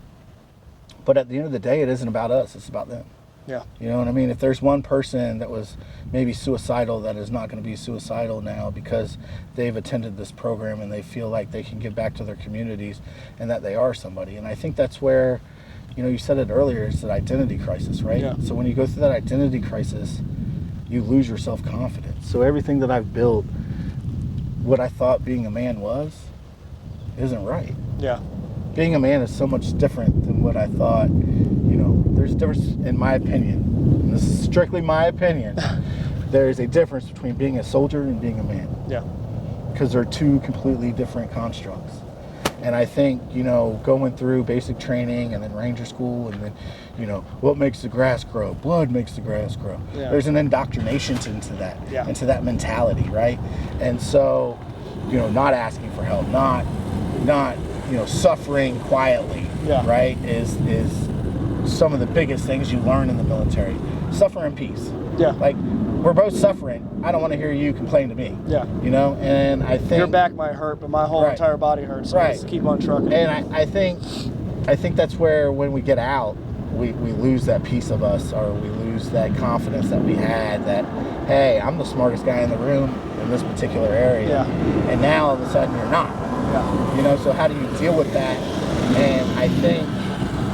but at the end of the day, it isn't about us, it's about them. Yeah. You know what I mean? If there's one person that was maybe suicidal that is not going to be suicidal now because they've attended this program and they feel like they can give back to their communities and that they are somebody. And I think that's where, you know, you said it earlier, it's an identity crisis, right? Yeah. So when you go through that identity crisis, you lose your self-confidence. So everything that I've built, what I thought being a man was, isn't right. Yeah. Being a man is so much different than what I thought. You know, there's a difference, in my opinion, and this is strictly my opinion, there's a difference between being a soldier and being a man. Yeah. Because they're two completely different constructs. And I think, you know, going through basic training and then Ranger school and then, you know, what makes the grass grow? Blood makes the grass grow. Yeah. There's an indoctrination into that, Yeah. into that mentality, right? And so, you know, not asking for help, not you know, suffering quietly, Yeah. right, is some of the biggest things you learn in the military. Suffer in peace. Yeah. Like, we're both suffering. I don't want to hear you complain to me. Yeah. You know, and I think Your back might hurt, but my whole Right. entire body hurts. So Right. let's keep on trucking. And I think that's where when we get out, we lose that piece of us, or we lose that confidence that we had that, hey, I'm the smartest guy in the room in this particular area. Yeah. And now all of a sudden you're not. Yeah. You know, so how do you deal with that? And I think,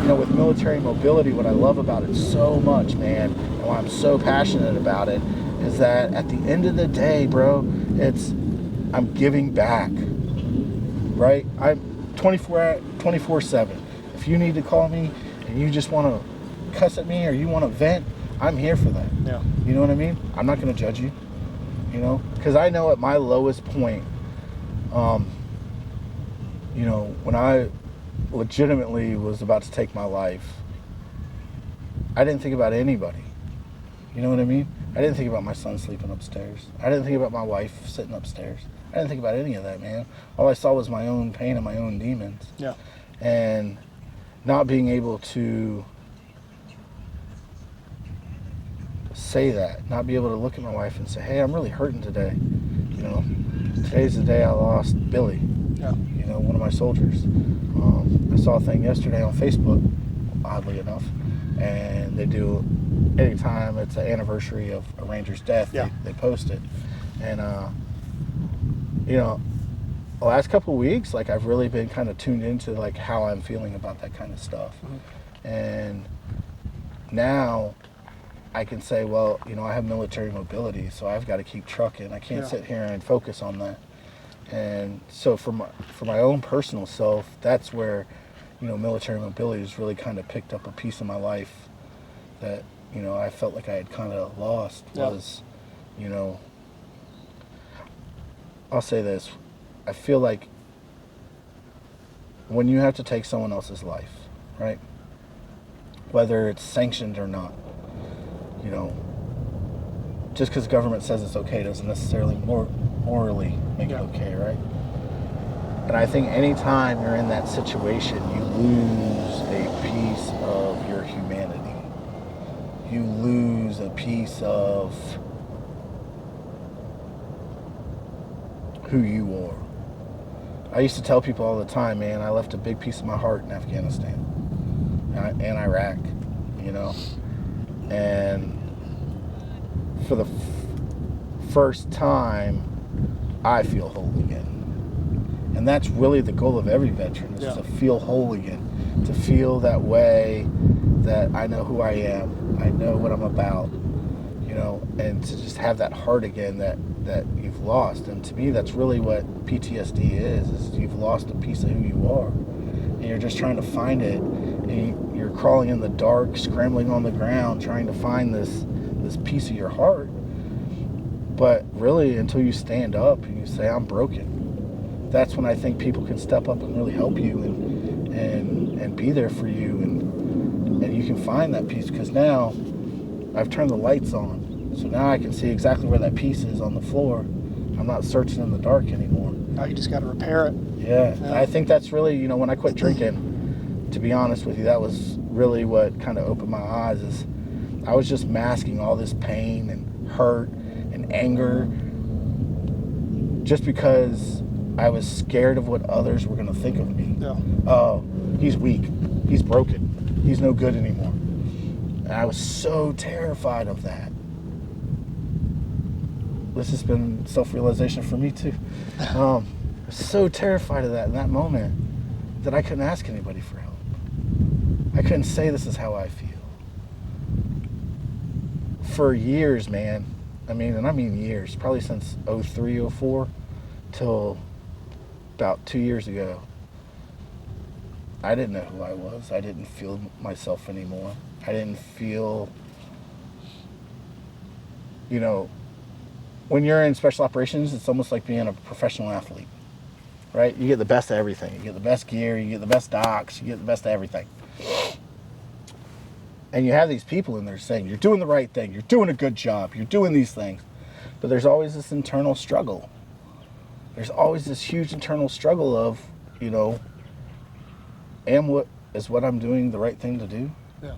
you know, with military mobility, what I love about it so much, man, and why I'm so passionate about it, is that at the end of the day, bro, I'm giving back, right? I'm 24/7. If you need to call me and you just want to cuss at me or you want to vent, I'm here for that. Yeah. You know what I mean? I'm not going to judge you, you know, because I know at my lowest point, you know, when I legitimately was about to take my life, I didn't think about anybody. You know what I mean? I didn't think about my son sleeping upstairs. I didn't think about my wife sitting upstairs. I didn't think about any of that, man. All I saw was my own pain and my own demons. Yeah. And not being able to say that, not be able to look at my wife and say, hey, I'm really hurting today. You know, today's the day I lost Billy. Yeah. You know, one of my soldiers. I saw a thing yesterday on Facebook, oddly enough, and they do, anytime it's an anniversary of a Ranger's death, Yeah. they post it. And, you know, the last couple of weeks, like, I've really been kind of tuned into, like, how I'm feeling about that kind of stuff. Mm-hmm. And now I can say, well, you know, I have military mobility, so I've got to keep trucking. I can't Yeah. sit here and focus on that. And so for my own personal self, that's where, you know, military mobility has really kind of picked up a piece of my life that, you know, I felt like I had kind of lost. Yeah. Was, you know, I'll say this, I feel like when you have to take someone else's life, right, whether it's sanctioned or not, you know, just because the government says it's okay doesn't necessarily morally make Yeah. it okay, right? And I think anytime you're in that situation, you lose a piece of your humanity. You lose a piece of who you are. I used to tell people all the time, man, I left a big piece of my heart in Afghanistan and Iraq, you know. And for the first time, I feel whole again. And that's really the goal of every veteran, is to feel whole again, to feel that way, that I know who I am, I know what I'm about, you know, and to just have that heart again that you've lost. And to me, that's really what PTSD is you've lost a piece of who you are. And you're just trying to find it, and you're crawling in the dark, scrambling on the ground, trying to find this piece of your heart. But really, until you stand up and you say, I'm broken, that's when I think people can step up and really help you and be there for you, and you can find that piece. Because now I've turned the lights on, so now I can see exactly where that piece is on the floor. I'm not searching in the dark anymore. Now you just got to repair it. Yeah. I think that's really, you know, when I quit drinking, to be honest with you, that was really what kind of opened my eyes. Is I was just masking all this pain and hurt and anger just because I was scared of what others were going to think of me. Yeah. Oh, he's weak. He's broken. He's no good anymore. And I was so terrified of that. This has been self-realization for me too. I was so terrified of that in that moment that I couldn't ask anybody for help. I couldn't say this is how I feel. For years, man. I mean years. Probably since 03, 04 till about 2 years ago. I didn't know who I was. I didn't feel myself anymore. I didn't feel, you know, when you're in special operations, it's almost like being a professional athlete, right? You get the best of everything. You get the best gear, you get the best docs, you get the best of everything. And you have these people in there saying, you're doing the right thing, you're doing a good job, you're doing these things. But there's always this internal struggle. There's always this huge internal struggle of, you know, is what I'm doing the right thing to do? Yeah.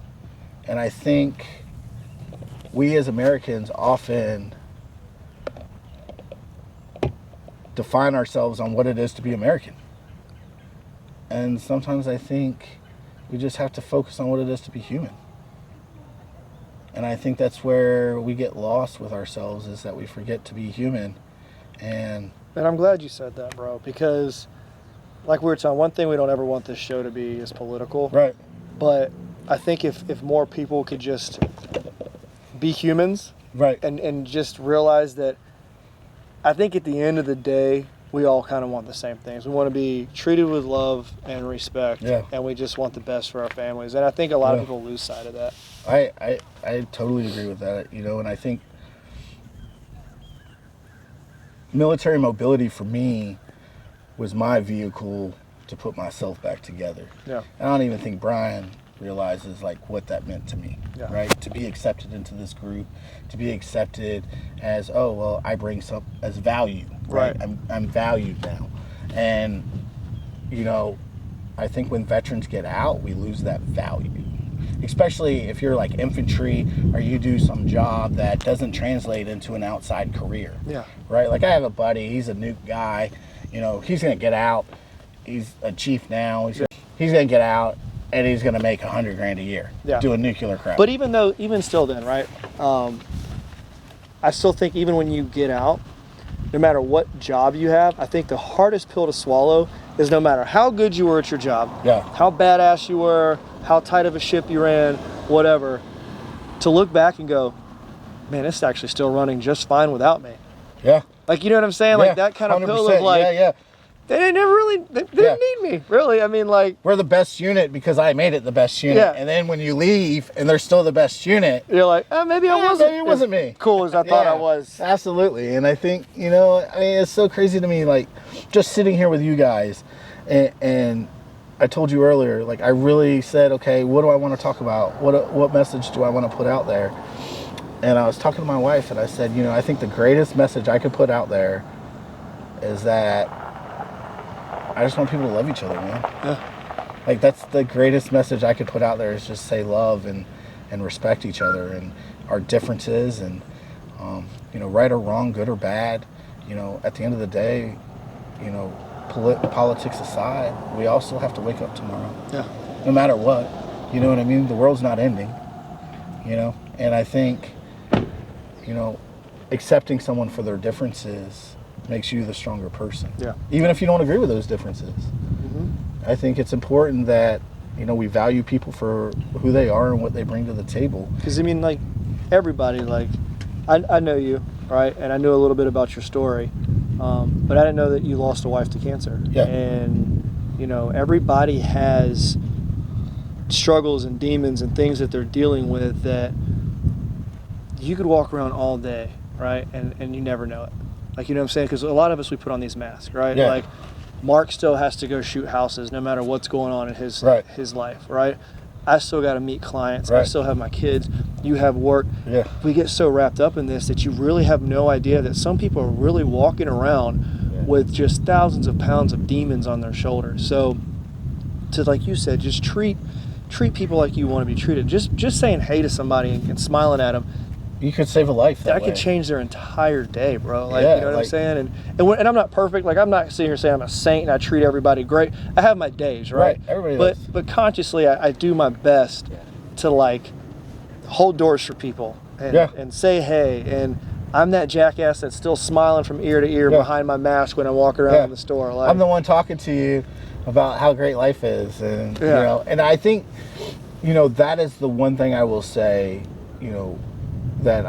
And I think we as Americans often define ourselves on what it is to be American. And sometimes I think we just have to focus on what it is to be human. And I think that's where we get lost with ourselves, is that we forget to be human. And I'm glad you said that, bro, because like we were talking, one thing we don't ever want this show to be is political. right. But I think if more people could just be humans, Right. and just realize that, I think at the end of the day, we all kind of want the same things. We want to be treated with love and respect, and we just want the best for our families. And I think a lot of people lose sight of that. I totally agree with that, you know, and I think military mobility for me was my vehicle to put myself back together. Yeah. I don't even think Brian realizes like what that meant to me, right? To be accepted into this group, to be accepted as, oh, well, I bring some as value, right? I'm valued now. And, you know, I think when veterans get out, we lose that value. Especially if you're like infantry or you do some job that doesn't translate into an outside career. Yeah. Right? Like I have a buddy, he's a nuke guy, you know, he's gonna get out, he's a chief now, he's gonna get out and he's gonna make $100,000 a year doing nuclear crap. But even still then, right? I still think even when you get out, no matter what job you have, I think the hardest pill to swallow is no matter how good you were at your job, how badass you were, how tight of a ship you ran, whatever, to look back and go, man, it's actually still running just fine without me. Yeah. Like, you know what I'm saying? Like that kind of pill of like, they never really, they didn't need me, really. I mean, like, we're the best unit because I made it the best unit. Yeah. And then when you leave and they're still the best unit, you're like, oh, maybe I wasn't. Maybe it wasn't me. Cool as I thought I was. Absolutely. And I think, you know, I mean, it's so crazy to me, like, just sitting here with you guys, and I told you earlier, like, I really said, okay, what do I want to talk about? What message do I want to put out there? And I was talking to my wife, and I said, you know, I think the greatest message I could put out there is that I just want people to love each other, man. Yeah. Like, that's the greatest message I could put out there, is just say love and respect each other and our differences, and you know, right or wrong, good or bad. You know, at the end of the day, you know, politics aside, we all still have to wake up tomorrow. Yeah. No matter what. You know what I mean? The world's not ending. You know? And I think, you know, accepting someone for their differences makes you the stronger person. Yeah. Even if you don't agree with those differences. Mm-hmm. I think it's important that, you know, we value people for who they are and what they bring to the table. Because, I mean, like, everybody, like, I know you, right? And I knew a little bit about your story. But I didn't know that you lost a wife to cancer. Yeah. And, you know, everybody has struggles and demons and things that they're dealing with that you could walk around all day, right? And you never know it. Like, you know what I'm saying? Because a lot of us, we put on these masks, right? Yeah. Like, Mark still has to go shoot houses no matter what's going on in his life, right? I still got to meet clients. I still have my kids. You have work. Yeah. We get so wrapped up in this that you really have no idea that some people are really walking around with just thousands of pounds of demons on their shoulders. So, to, like you said, just treat people like you want to be treated. Just saying hey to somebody and smiling at them, You could save a life that way. could change their entire day, bro. Like, Yeah, you know what I'm like- saying? And I'm not perfect. Like, I'm not sitting here saying I'm a saint and I treat everybody great. I have my days, right? Right, everybody does. But consciously, I do my best to, like, hold doors for people and say hey. And I'm that jackass that's still smiling from ear to ear behind my mask when I walk around in the store. Like, I'm the one talking to you about how great life is, and you know, and I think, you know, that is the one thing I will say, you know, that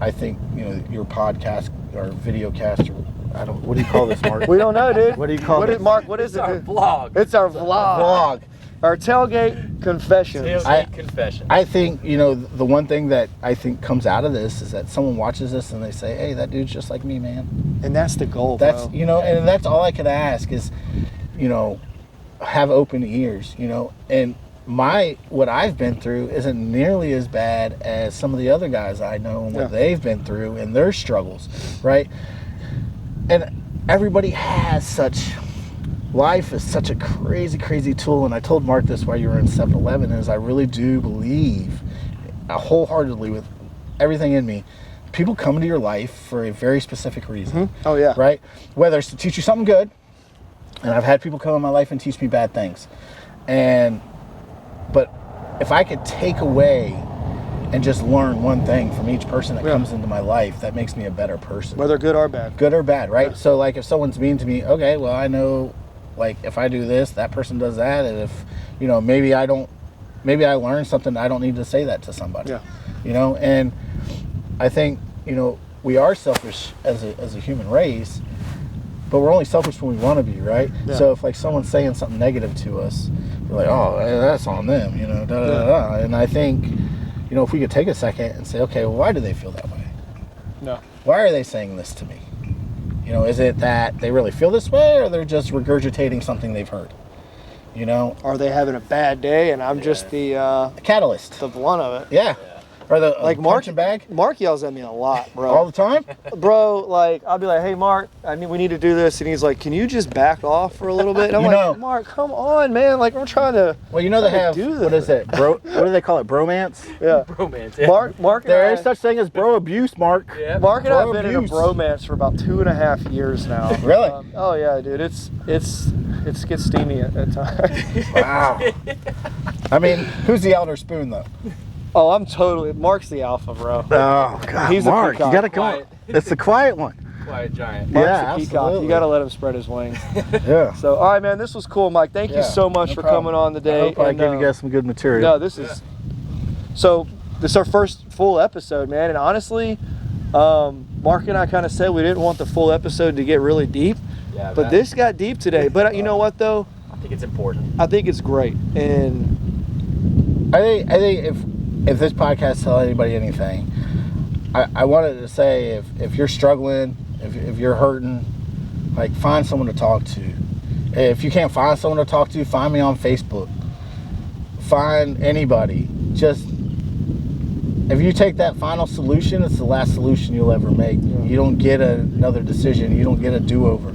I think, you know, your podcast or video cast, or what do you call this, Mark? we don't know, dude. What do you call it? Mark, what is it? Our vlog. It's our vlog. Vlog. Our tailgate confessions. Tailgate confession. I think, you know, the one thing that I think comes out of this is that someone watches this and they say, hey, that dude's just like me, man. And that's the goal, That's, bro. you know, and that's all I could ask is, you know, have open ears, you know, and what I've been through isn't nearly as bad as some of the other guys I know and what they've been through and their struggles, right? And everybody has life is such a crazy, crazy tool. And I told Mark this while you were in 7-Eleven, is I really do believe wholeheartedly with everything in me, people come into your life for a very specific reason. Mm-hmm. Oh, yeah. Right? Whether it's to teach you something good, and I've had people come in my life and teach me bad things. But if I could take away and just learn one thing from each person that comes into my life, that makes me a better person. Whether good or bad. Good or bad, right? Yeah. So, like, if someone's mean to me, okay, well, I know, like, if I do this, that person does that, and if, you know, maybe I learned something, I don't need to say that to somebody. Yeah. You know, and I think, you know, we are selfish as a human race, but we're only selfish when we want to be, right? Yeah. So if, like, someone's saying something negative to us, we're like, oh, that's on them, you know, da-da-da-da. And I think, you know, if we could take a second and say, okay, well, why do they feel that way? No. Why are they saying this to me? You know, is it that they really feel this way, or they're just regurgitating something they've heard? You know? Are they having a bad day and I'm just the A catalyst. blunt of it? Yeah. Or the Like, Mark, punching bag Mark yells at me a lot, bro. all the time? Bro, like, I'll be like, hey, Mark, we need to do this. And he's like, can you just back off for a little bit? And I'm You like, know- Mark, come on, man. Like, I'm trying to. Well, you know they have, do what this. is it? What do they call it? Bromance? Yeah. Romance. Yeah. Mark and There I, is such thing as bro abuse, Mark. Yeah. Mark and I have bro been in a abuse. bromance for about 2.5 years now. Really? Oh yeah, dude. It gets steamy at times. Wow. I mean, who's the elder spoon, though? Oh, I'm totally. Mark's the alpha, bro. Oh, God, He's a Mark, peacock. you got to come Quiet. It's the quiet one. Quiet giant. Mark's Yeah, a peacock. absolutely. You gotta let him spread his wings. Yeah. So, all right, man. This was cool, Mike. Thank you Yeah, so much no for problem. coming on today. I hope I And, gave you guys some good material. No, this is. So, this is our first full episode, man. And honestly, Mark and I kind of said we didn't want the full episode to get really deep, Yeah, but this got deep today. But you know what, though? I think it's important. I think it's great. And I think if this podcast tells anybody anything, I wanted to say if you're struggling, if you're hurting, like, find someone to talk to. If you can't find someone to talk to, find me on Facebook. Find anybody. Just, if you take that final solution, it's the last solution you'll ever make. Yeah. You don't get another decision. You don't get a do-over.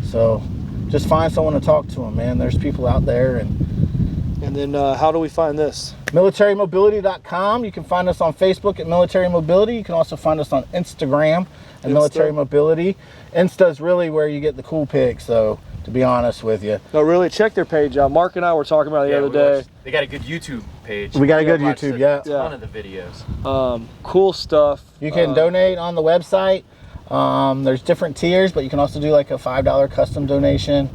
So just find someone to talk to them, man. There's people out there. And then how do we find this? MilitaryMobility.com. You can find us on Facebook at Military Mobility. You can also find us on Instagram at Military Mobility. Insta is really where you get the cool pics, though, to be honest with you. No, really, check their page out. Mark and I were talking about it the other day. They got a good YouTube page. We got a good watched YouTube, a yeah. ton of the videos. Cool stuff. You can donate on the website. There's different tiers, but you can also do like a $5 custom donation.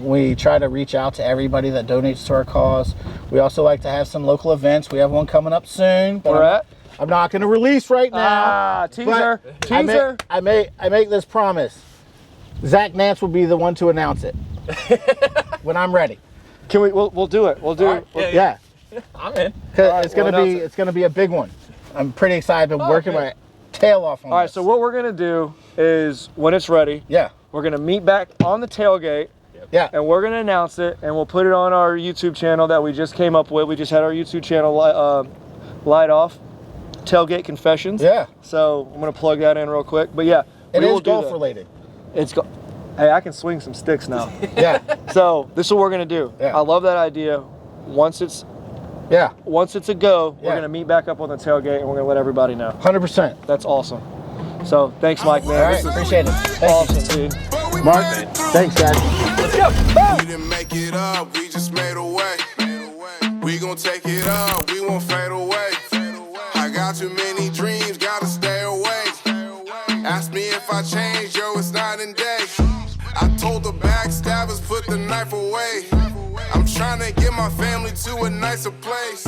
We try to reach out to everybody that donates to our cause. We also like to have some local events. We have one coming up soon. But I'm not going to release right now. Teaser. Teaser. I make this promise. Zach Nance will be the one to announce it when I'm ready. Can we? We'll do it. We'll do it. Yeah. I'm in. It's gonna be a big one. I'm pretty excited. I've been working my tail off on this. All right. So what we're gonna do is when it's ready, we're gonna meet back on the tailgate. Yeah. And we're gonna announce it, and we'll put it on our YouTube channel that we just came up with. We just had our YouTube channel light off. Tailgate Confessions. Yeah. So I'm gonna plug that in real quick. But yeah, it is golf related. Hey, I can swing some sticks now. Yeah. So this is what we're gonna do. Yeah. I love that idea. Once it's a go, we're gonna meet back up on the tailgate and we're gonna let everybody know. 100%. That's awesome. So thanks, Mike, man. All right, appreciate it. Awesome, dude. Mark, thanks, guys. Let's go. We didn't make it up, we just made a way. We gon' take it up, we won't fade away. I got too many dreams, gotta stay awake. Ask me if I changed, yo, it's night and day. I told the backstabbers, put the knife away. I'm tryna get my family to a nicer place.